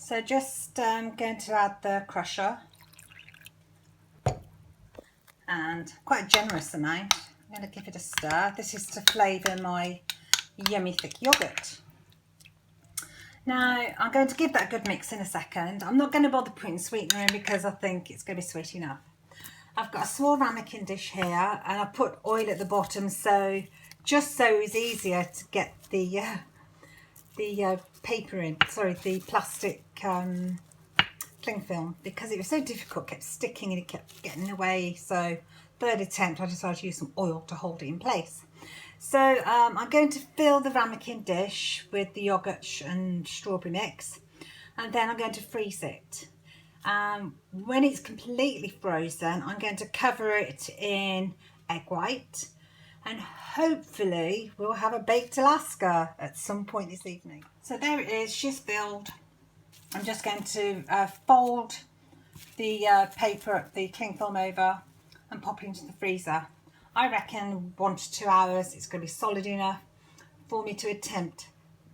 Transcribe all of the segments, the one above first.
So just going to add the crusher, and quite a generous amount. I'm going to give it a stir. This is to flavour my yummy thick yoghurt. Now I'm going to give that a good mix in a second. I'm not going to bother putting sweetener in because I think it's going to be sweet enough. I've got a small ramekin dish here, and I put oil at the bottom just so it's easier to get the paper in, the plastic cling film, because it was so difficult, kept sticking and it kept getting away. So third attempt I decided to use some oil to hold it in place. So I'm going to fill the ramekin dish with the yoghurt and strawberry mix, and then I'm going to freeze it. When it's completely frozen, I'm going to cover it in egg white, and hopefully we'll have a baked Alaska at some point this evening. So there it is, she's filled. I'm just going to fold the paper, the cling film over, and pop it into the freezer. I reckon 1 to 2 hours it's going to be solid enough for me to attempt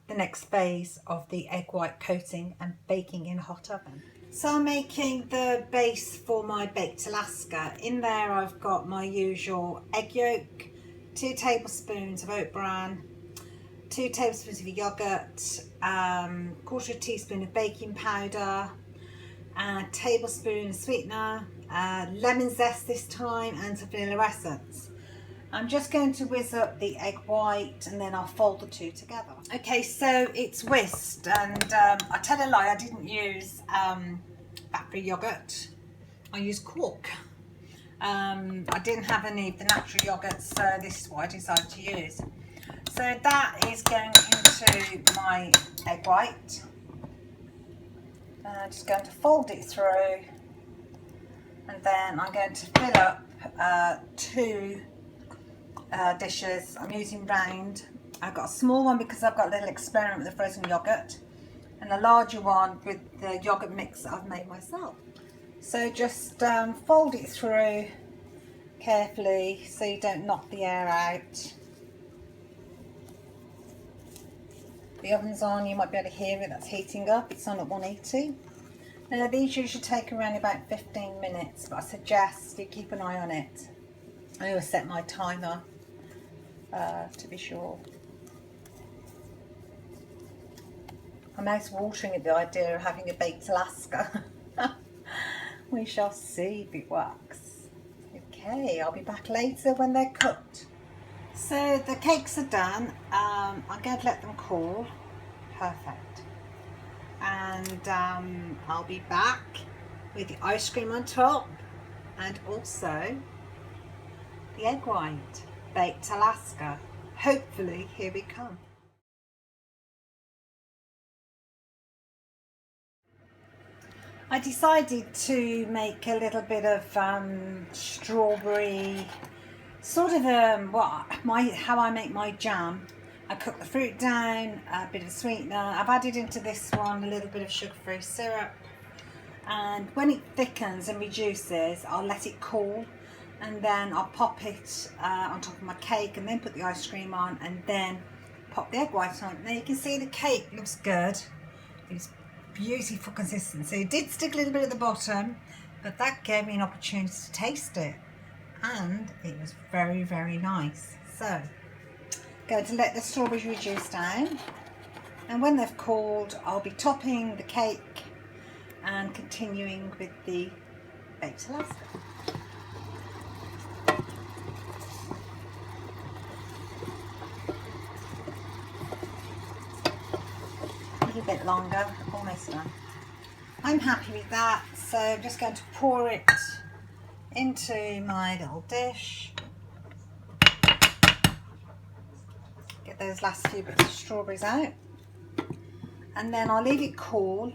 the next phase of the egg white coating and baking in a hot oven. So I'm making the base for my baked Alaska. In there I've got my usual egg yolk, 2 tablespoons of oat bran, 2 tablespoons of yogurt, 1/4 teaspoon of baking powder, a tablespoon of sweetener, lemon zest this time, and some vanilla essence. I'm just going to whiz up the egg white, and then I'll fold the two together. Okay, so it's whisked, and I tell a lie, I didn't use fat-free yogurt. I used quark. I didn't have any of the natural yogurt, so this is what I decided to use. So that is going into my egg white. Just going to fold it through, and then I'm going to fill up 2 dishes. I'm using round. I've got a small one because I've got a little experiment with the frozen yogurt, and a larger one with the yogurt mix that I've made myself. So just fold it through carefully so you don't knock the air out. The oven's on, you might be able to hear it, that's heating up. It's on at 180. Now these usually take around about 15 minutes, but I suggest you keep an eye on it. I always set my timer to be sure. I'm mouth watering at the idea of having a baked Alaska. We shall see if it works. Okay, I'll be back later when they're cooked. So the cakes are done. I'm going to let them cool. Perfect. And I'll be back with the ice cream on top, and also the egg white baked Alaska. Hopefully here we come. I decided to make a little bit of strawberry, sort of how I make my jam. I cook the fruit down, a bit of sweetener. I've added into this one a little bit of sugar-free syrup, and when it thickens and reduces, I'll let it cool, and then I'll pop it on top of my cake, and then put the ice cream on, and then pop the egg white on. Now you can see the cake looks good. It's beautiful consistency. It did stick a little bit at the bottom, but that gave me an opportunity to taste it, and it was very, very nice. So going to let the strawberries reduce down, and when they've cooled, I'll be topping the cake and continuing with the baked Alaska. A little bit longer, almost done. I'm happy with that, so I'm just going to pour it into my little dish. Get those last few bits of strawberries out, and then I'll leave it cool,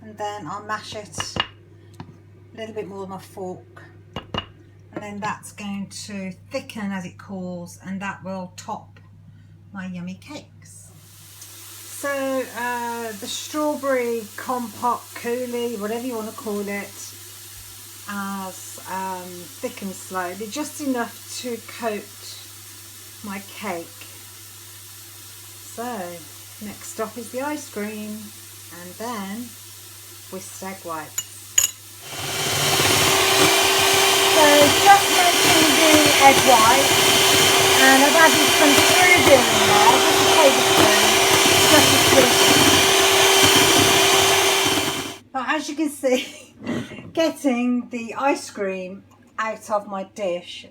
and then I'll mash it a little bit more with my fork, and then that's going to thicken as it cools, and that will top my yummy cakes. So the strawberry compote, coulis, whatever you want to call it, has thickened slowly, just enough to coat my cake. So next stop is the ice cream, and then whisked egg whites. So just making the egg white, and I've added some Truvia in there, just a tablespoon, just to sweeten. But as you can see, getting the ice cream out of my dish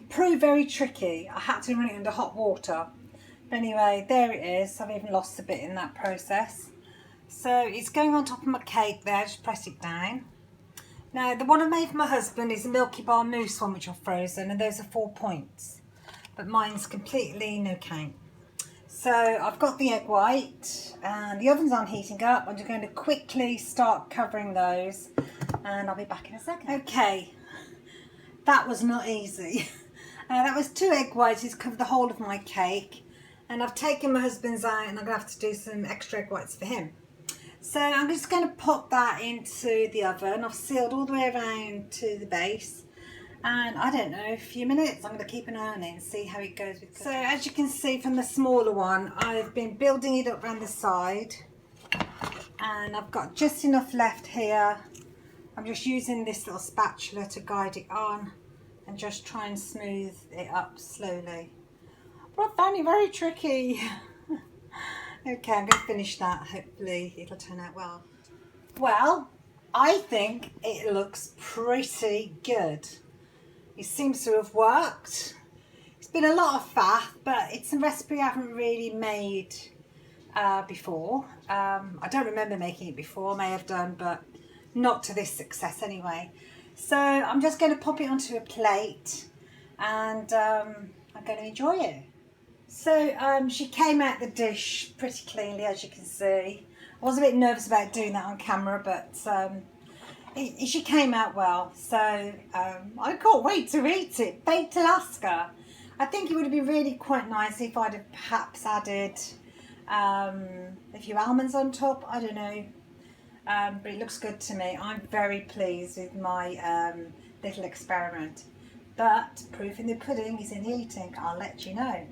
proved very tricky. I had to run it under hot water. But anyway, there it is. I've even lost a bit in that process. So it's going on top of my cake there, just press it down. Now the one I made for my husband is a Milky Bar mousse one which I've frozen, and those are 4 points. But mine's completely no count. So I've got the egg white and the oven's on heating up. I'm just going to quickly start covering those and I'll be back in a second. Okay, that was not easy. That was 2 egg whites to cover the whole of my cake. And I've taken my husband's out and I'm going to have to do some extra egg whites for him. So I'm just going to pop that into the oven. I've sealed all the way around to the base. And I don't know, a few minutes. I'm going to keep an eye on it and see how it goes. So as you can see from the smaller one, I've been building it up around the side. And I've got just enough left here. I'm just using this little spatula to guide it on and just try and smooth it up slowly. But I found it very tricky. Okay, I'm going to finish that. Hopefully it'll turn out well. Well, I think it looks pretty good. It seems to have worked. It's been a lot of faff, but it's a recipe I haven't really made before. I don't remember making it before. I may have done, but not to this success anyway. So I'm just going to pop it onto a plate and I'm going to enjoy it. So she came out the dish pretty cleanly, as you can see. I was a bit nervous about doing that on camera, but she came out well. So I can't wait to eat it. Baked Alaska. I think it would have been really quite nice if I'd have perhaps added a few almonds on top. I don't know. But it looks good to me. I'm very pleased with my little experiment. But proof in the pudding is in the eating. I'll let you know.